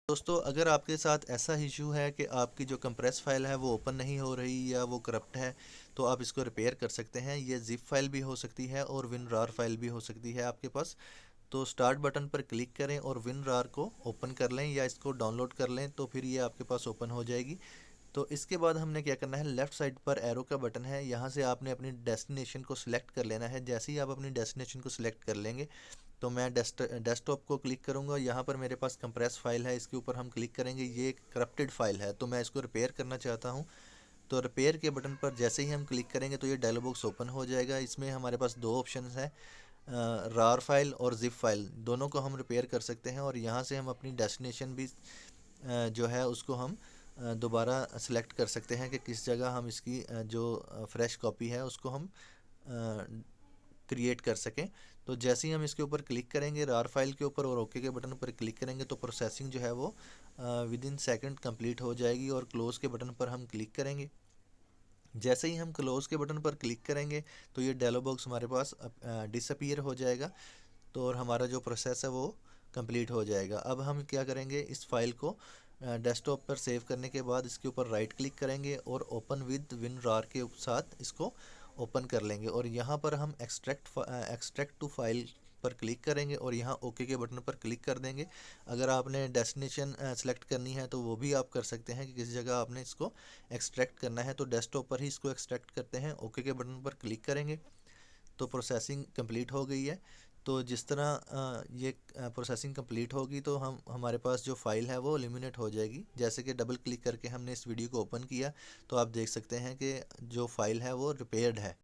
दोस्तों, अगर आपके साथ ऐसा इशू है कि आपकी जो कंप्रेस फाइल है वो ओपन नहीं हो रही या वो करप्ट है, तो आप इसको रिपेयर कर सकते हैं। ये जिप फाइल भी हो सकती है और विनरार फाइल भी हो सकती है आपके पास। तो स्टार्ट बटन पर क्लिक करें और विनरार को ओपन कर लें या इसको डाउनलोड कर लें, तो फिर ये आपके पास ओपन हो जाएगी। तो इसके बाद हमने क्या करना है, लेफ़्ट साइड पर एरो का बटन है, यहाँ से आपने अपनी डेस्टिनेशन को सिलेक्ट कर लेना है। जैसे ही आप अपनी डेस्टिनेशन को सिलेक्ट कर लेंगे, तो मैं डेस्कटॉप को क्लिक करूँगा। यहाँ पर मेरे पास कंप्रेस फाइल है, इसके ऊपर हम क्लिक करेंगे। ये एक करप्टेड फाइल है, तो मैं इसको रिपेयर करना चाहता हूँ। तो रिपेयर के बटन पर जैसे ही हम क्लिक करेंगे तो ये डायलॉग बॉक्स ओपन हो जाएगा। इसमें हमारे पास दो ऑप्शन है, रार फाइल और जिप फाइल, दोनों को हम रिपेयर कर सकते हैं। और यहाँ से हम अपनी डेस्टिनेशन भी जो है उसको हम दोबारा सेलेक्ट कर सकते हैं कि किस जगह हम इसकी जो फ्रेश कॉपी है उसको हम क्रिएट कर सकें। तो जैसे ही हम इसके ऊपर क्लिक करेंगे रार फाइल के ऊपर और ओके के बटन पर क्लिक करेंगे, तो प्रोसेसिंग जो है वो विद इन सेकेंड कंप्लीट हो जाएगी। और क्लोज़ के बटन पर हम क्लिक करेंगे। जैसे ही हम क्लोज़ के बटन पर क्लिक करेंगे तो ये डायलॉग बॉक्स हमारे पास डिसअपीयर हो जाएगा। तो और हमारा जो प्रोसेस है वो कंप्लीट हो जाएगा। अब हम क्या करेंगे, इस फाइल को डेस्कटॉप पर सेव करने के बाद इसके ऊपर राइट क्लिक करेंगे और ओपन विद विनरार के साथ इसको ओपन कर लेंगे। और यहाँ पर हम एक्सट्रैक्ट टू फाइल पर क्लिक करेंगे और यहाँ ओके के बटन पर क्लिक कर देंगे। अगर आपने डेस्टिनेशन सेलेक्ट करनी है तो वो भी आप कर सकते हैं कि किस जगह आपने इसको एक्सट्रैक्ट करना है। तो डेस्कटॉप पर ही इसको एक्सट्रैक्ट करते हैं, ओके के बटन पर क्लिक करेंगे तो प्रोसेसिंग कंप्लीट हो गई है। तो जिस तरह ये प्रोसेसिंग कंप्लीट होगी तो हम हमारे पास जो फाइल है वो एलिमिनेट हो जाएगी। जैसे कि डबल क्लिक करके हमने इस वीडियो को ओपन किया तो आप देख सकते हैं कि जो फाइल है वो रिपेयर्ड है।